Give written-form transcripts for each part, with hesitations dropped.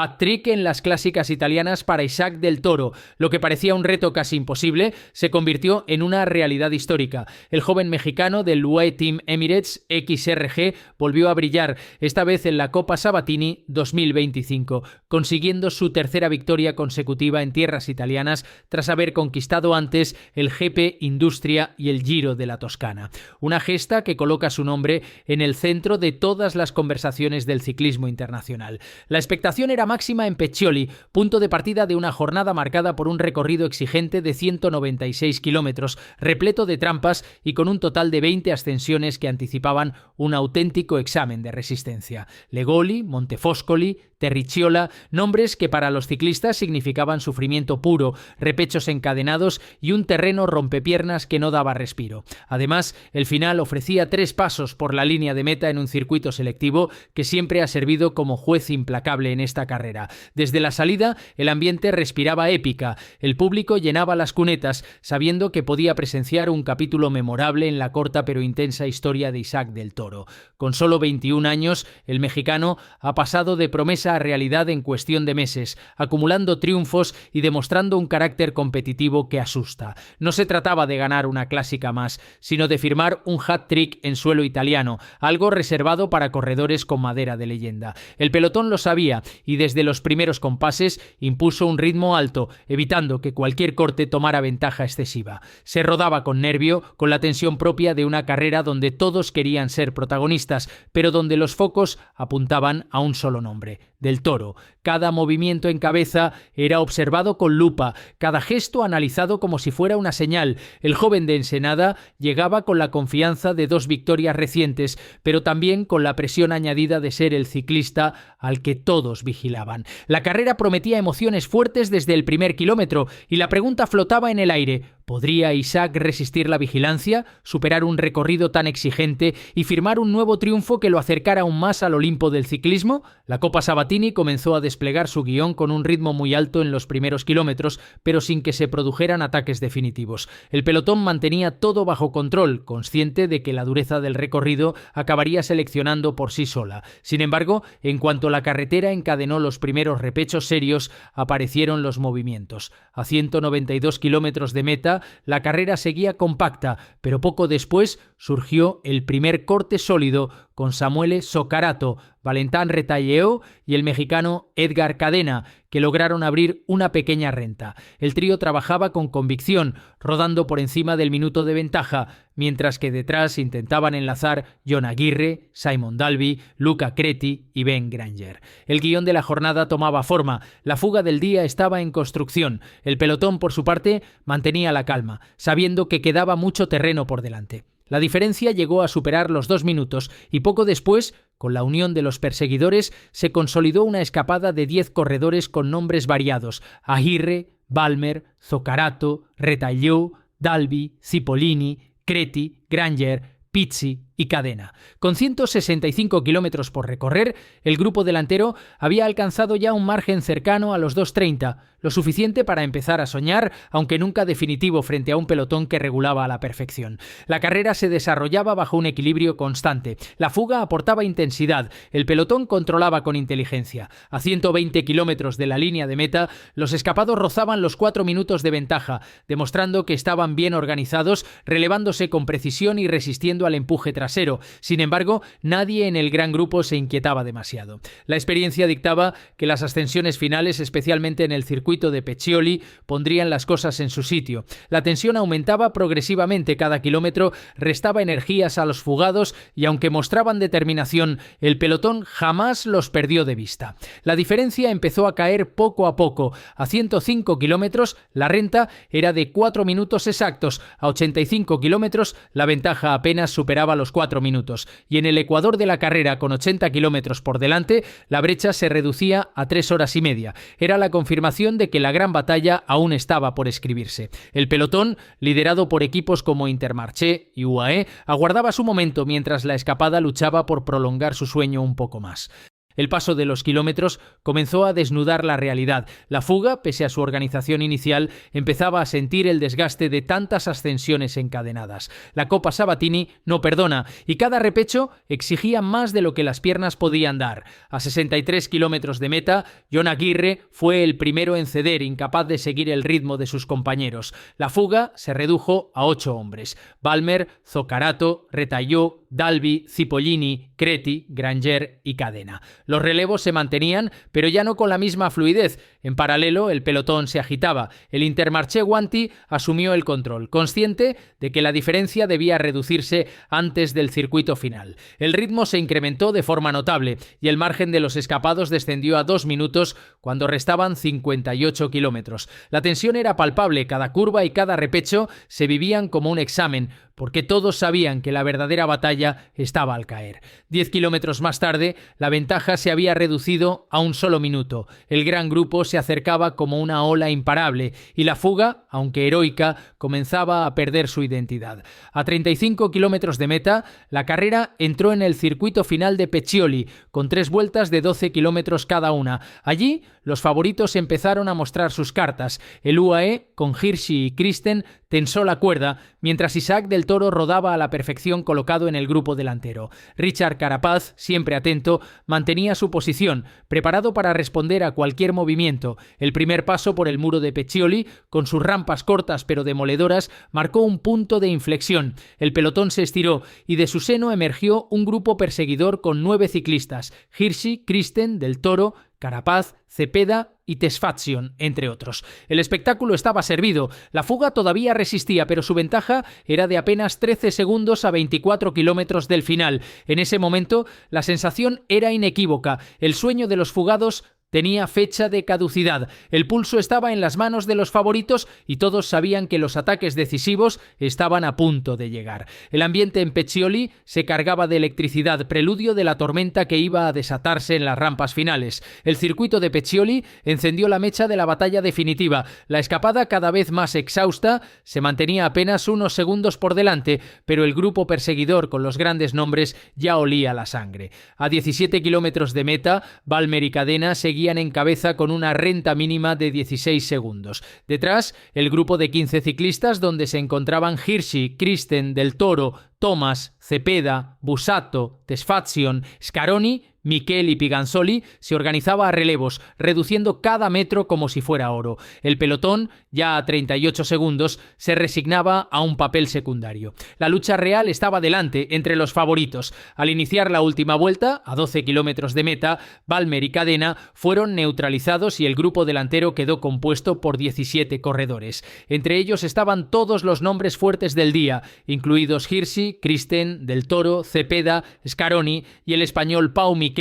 Hat-trick en las clásicas italianas para Isaac del Toro. Lo que parecía un reto casi imposible se convirtió en una realidad histórica. El joven mexicano del UAE Team Emirates XRG volvió a brillar, esta vez en la Copa Sabatini 2025, consiguiendo su tercera victoria consecutiva en tierras italianas tras haber conquistado antes el GP Industria y el Giro de la Toscana. Una gesta que coloca su nombre en el centro de todas las conversaciones del ciclismo internacional. La expectación era máxima en Peccioli, punto de partida de una jornada marcada por un recorrido exigente de 196 kilómetros, repleto de trampas y con un total de 20 ascensiones que anticipaban un auténtico examen de resistencia. Legoli, Montefoscoli, Terricciola, nombres que para los ciclistas significaban sufrimiento puro, repechos encadenados y un terreno rompepiernas que no daba respiro. Además, el final ofrecía 3 pasos por la línea de meta en un circuito selectivo que siempre ha servido como juez implacable en esta carrera. Desde la salida, el ambiente respiraba épica. El público llenaba las cunetas, sabiendo que podía presenciar un capítulo memorable en la corta pero intensa historia de Isaac del Toro. Con solo 21 años, el mexicano ha pasado de promesa a realidad en cuestión de meses, acumulando triunfos y demostrando un carácter competitivo que asusta. No se trataba de ganar una clásica más, sino de firmar un hat-trick en suelo italiano, algo reservado para corredores con madera de leyenda. El pelotón lo sabía y desde los primeros compases impuso un ritmo alto, evitando que cualquier corte tomara ventaja excesiva. Se rodaba con nervio, con la tensión propia de una carrera donde todos querían ser protagonistas, pero donde los focos apuntaban a un solo nombre: del Toro. Cada movimiento en cabeza era observado con lupa, cada gesto analizado como si fuera una señal. El joven de Ensenada llegaba con la confianza de 2 victorias recientes, pero también con la presión añadida de ser el ciclista al que todos vigilaban. La carrera prometía emociones fuertes desde el primer kilómetro y la pregunta flotaba en el aire: ¿podría Isaac resistir la vigilancia, superar un recorrido tan exigente y firmar un nuevo triunfo que lo acercara aún más al Olimpo del ciclismo? La Copa Sabatini comenzó a desplegar su guión con un ritmo muy alto en los primeros kilómetros, pero sin que se produjeran ataques definitivos. El pelotón mantenía todo bajo control, consciente de que la dureza del recorrido acabaría seleccionando por sí sola. Sin embargo, en cuanto la carretera encadenó los primeros repechos serios, aparecieron los movimientos. A 192 kilómetros de meta, la carrera seguía compacta, pero poco después surgió el primer corte sólido con Samuele Soccarato, Valentán Retalleo y el mexicano Edgar Cadena, que lograron abrir una pequeña renta. El trío trabajaba con convicción, rodando por encima del minuto de ventaja, mientras que detrás intentaban enlazar Jon Aguirre, Simon Dalby, Luca Creti y Ben Granger. El guión de la jornada tomaba forma, la fuga del día estaba en construcción. El pelotón, por su parte, mantenía la calma, sabiendo que quedaba mucho terreno por delante. La diferencia llegó a superar los 2 minutos y poco después, con la unión de los perseguidores, se consolidó una escapada de 10 corredores con nombres variados: Aguirre, Balmer, Zoccarato, Retalló, Dalby, Cipollini, Creti, Granger, Pizzi y Cadena. Con 165 kilómetros por recorrer, el grupo delantero había alcanzado ya un margen cercano a los 2:30, lo suficiente para empezar a soñar, aunque nunca definitivo, frente a un pelotón que regulaba a la perfección. La carrera se desarrollaba bajo un equilibrio constante. La fuga aportaba intensidad, el pelotón controlaba con inteligencia. A 120 kilómetros de la línea de meta, los escapados rozaban los 4 minutos de ventaja, demostrando que estaban bien organizados, relevándose con precisión y resistiendo al empuje trasero. Sin embargo, nadie en el gran grupo se inquietaba demasiado. La experiencia dictaba que las ascensiones finales, especialmente en el circuito de Peccioli, pondrían las cosas en su sitio. La tensión aumentaba progresivamente, cada kilómetro restaba energías a los fugados y aunque mostraban determinación, el pelotón jamás los perdió de vista. La diferencia empezó a caer poco a poco. A 105 kilómetros la renta era de 4 minutos exactos, a 85 kilómetros la ventaja apenas superaba los 4 minutos y en el ecuador de la carrera, con 80 kilómetros por delante, la brecha se reducía a 3 horas y media. Era la confirmación de que la gran batalla aún estaba por escribirse. El pelotón, liderado por equipos como Intermarché y UAE, aguardaba su momento mientras la escapada luchaba por prolongar su sueño un poco más. El paso de los kilómetros comenzó a desnudar la realidad. La fuga, pese a su organización inicial, empezaba a sentir el desgaste de tantas ascensiones encadenadas. La Copa Sabatini no perdona y cada repecho exigía más de lo que las piernas podían dar. A 63 kilómetros de meta, Jon Aguirre fue el primero en ceder, incapaz de seguir el ritmo de sus compañeros. La fuga se redujo a 8 hombres: Balmer, Zoccarato, Retalló, Dalby, Cipollini, Creti, Granger y Cadena. Los relevos se mantenían, pero ya no con la misma fluidez. En paralelo, el pelotón se agitaba. El Intermarché Guanti asumió el control, consciente de que la diferencia debía reducirse antes del circuito final. El ritmo se incrementó de forma notable y el margen de los escapados descendió a 2 minutos cuando restaban 58 kilómetros. La tensión era palpable, cada curva y cada repecho se vivían como un examen, porque todos sabían que la verdadera batalla estaba al caer. 10 kilómetros más tarde, la ventaja se había reducido a un solo minuto. El gran grupo se acercaba como una ola imparable y la fuga, aunque heroica, comenzaba a perder su identidad. A 35 kilómetros de meta, la carrera entró en el circuito final de Peccioli, con 3 vueltas de 12 kilómetros cada una. Allí, los favoritos empezaron a mostrar sus cartas. El UAE, con Hirschi y Christen, tensó la cuerda, mientras Isaac del Toro rodaba a la perfección colocado en el grupo delantero. Richard Carapaz, siempre atento, mantenía su posición, preparado para responder a cualquier movimiento. El primer paso por el muro de Peccioli, con sus rampas cortas pero demoledoras, marcó un punto de inflexión. El pelotón se estiró y de su seno emergió un grupo perseguidor con 9 ciclistas: Hirschi, Christen, del Toro, Carapaz, Cepeda y Tesfazion, entre otros. El espectáculo estaba servido. La fuga todavía resistía, pero su ventaja era de apenas 13 segundos a 24 kilómetros del final. En ese momento, la sensación era inequívoca. El sueño de los fugados tenía fecha de caducidad. El pulso estaba en las manos de los favoritos y todos sabían que los ataques decisivos estaban a punto de llegar. El ambiente en Peccioli se cargaba de electricidad, preludio de la tormenta que iba a desatarse en las rampas finales. El circuito de Peccioli encendió la mecha de la batalla definitiva. La escapada, cada vez más exhausta, se mantenía apenas unos segundos por delante, pero el grupo perseguidor con los grandes nombres ya olía la sangre. A 17 kilómetros de meta, Balmer y Cadena seguían en cabeza con una renta mínima de 16 segundos. Detrás, el grupo de 15 ciclistas, donde se encontraban Hirschi, Christen, del Toro, Thomas, Cepeda, Busato, Tesfazion, Scaroni, Miquel y Piganzoli, se organizaba a relevos, reduciendo cada metro como si fuera oro. El pelotón, ya a 38 segundos, se resignaba a un papel secundario. La lucha real estaba delante, entre los favoritos. Al iniciar la última vuelta, a 12 kilómetros de meta, Balmer y Cadena fueron neutralizados y el grupo delantero quedó compuesto por 17 corredores. Entre ellos estaban todos los nombres fuertes del día, incluidos Hirschi, Christen, del Toro, Cepeda, Scaroni y el español Pau Miquel,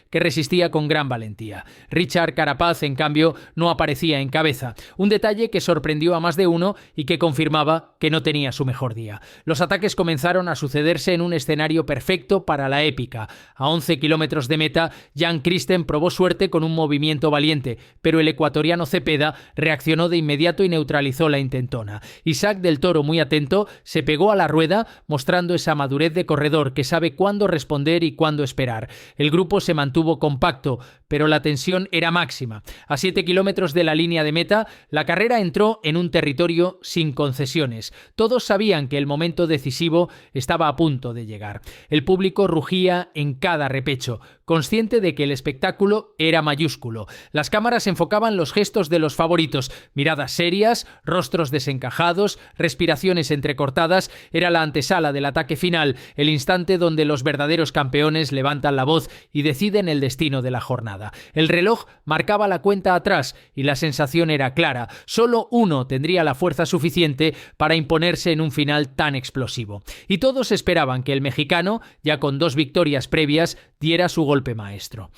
que resistía con gran valentía. Richard Carapaz, en cambio, no aparecía en cabeza, un detalle que sorprendió a más de uno y que confirmaba que no tenía su mejor día. Los ataques comenzaron a sucederse en un escenario perfecto para la épica. A 11 kilómetros de meta, Jan Christen probó suerte con un movimiento valiente, pero el ecuatoriano Cepeda reaccionó de inmediato y neutralizó la intentona. Isaac del Toro, muy atento, se pegó a la rueda, mostrando esa madurez de corredor que sabe cuándo responder y cuándo esperar. El grupo se mantuvo compacto, pero la tensión era máxima. A 7 kilómetros de la línea de meta, la carrera entró en un territorio sin concesiones. Todos sabían que el momento decisivo estaba a punto de llegar. El público rugía en cada repecho, consciente de que el espectáculo era mayúsculo. Las cámaras enfocaban los gestos de los favoritos, miradas serias, rostros desencajados, respiraciones entrecortadas. Era la antesala del ataque final, el instante donde los verdaderos campeones levantan la voz y deciden el destino de la jornada. El reloj marcaba la cuenta atrás y la sensación era clara. Solo uno tendría la fuerza suficiente para imponerse en un final tan explosivo. Y todos esperaban que el mexicano, ya con 2 victorias previas, diera su golpe maestro.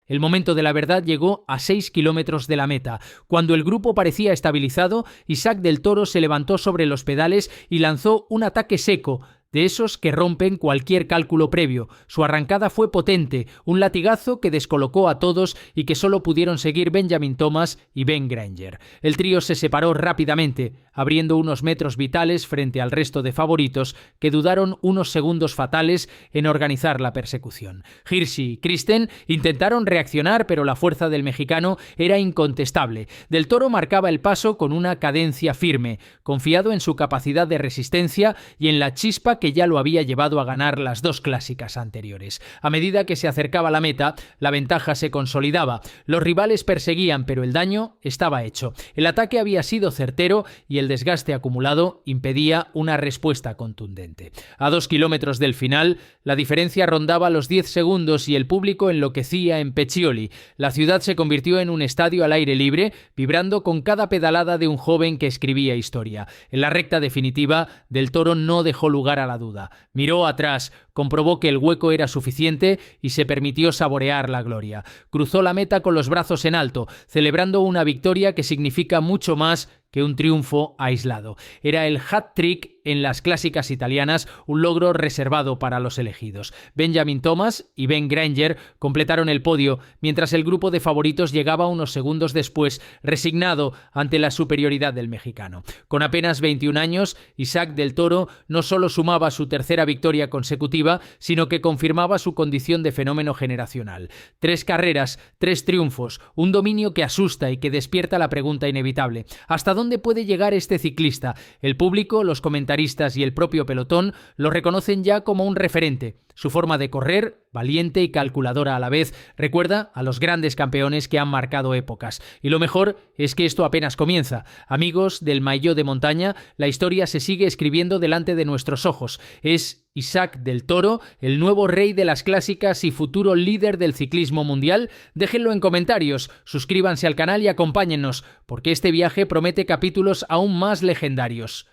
El momento de la verdad llegó a 6 kilómetros de la meta. Cuando el grupo parecía estabilizado, Isaac del Toro se levantó sobre los pedales y lanzó un ataque seco, de esos que rompen cualquier cálculo previo. Su arrancada fue potente, un latigazo que descolocó a todos y que solo pudieron seguir Benjamin Thomas y Ben Granger. El trío se separó rápidamente, abriendo unos metros vitales frente al resto de favoritos que dudaron unos segundos fatales en organizar la persecución. Hirschi y Kristen intentaron reaccionar, pero la fuerza del mexicano era incontestable. Del Toro marcaba el paso con una cadencia firme, confiado en su capacidad de resistencia y en la chispa que ya lo había llevado a ganar las dos clásicas anteriores. A medida que se acercaba a la meta, la ventaja se consolidaba. Los rivales perseguían, pero el daño estaba hecho. El ataque había sido certero y el desgaste acumulado impedía una respuesta contundente. A 2 kilómetros del final, la diferencia rondaba los 10 segundos y el público enloquecía en Peccioli. La ciudad se convirtió en un estadio al aire libre, vibrando con cada pedalada de un joven que escribía historia. En la recta definitiva, Del Toro no dejó lugar a la duda. Miró atrás, comprobó que el hueco era suficiente y se permitió saborear la gloria. Cruzó la meta con los brazos en alto, celebrando una victoria que significa mucho más que un triunfo aislado. Era el hat-trick en las clásicas italianas, un logro reservado para los elegidos. Benjamin Thomas y Ben Granger completaron el podio, mientras el grupo de favoritos llegaba unos segundos después, resignado ante la superioridad del mexicano. Con apenas 21 años, Isaac Del Toro no solo sumaba su tercera victoria consecutiva, sino que confirmaba su condición de fenómeno generacional. 3 carreras, 3 triunfos, un dominio que asusta y que despierta la pregunta inevitable: ¿hasta dónde puede llegar este ciclista? El público, los comentaristas y el propio pelotón lo reconocen ya como un referente. Su forma de correr, valiente y calculadora a la vez, recuerda a los grandes campeones que han marcado épocas. Y lo mejor es que esto apenas comienza. Amigos del maillot de montaña, la historia se sigue escribiendo delante de nuestros ojos. Es Isaac Del Toro, el nuevo rey de las clásicas y futuro líder del ciclismo mundial. Déjenlo en comentarios, suscríbanse al canal y acompáñennos, porque este viaje promete capítulos aún más legendarios.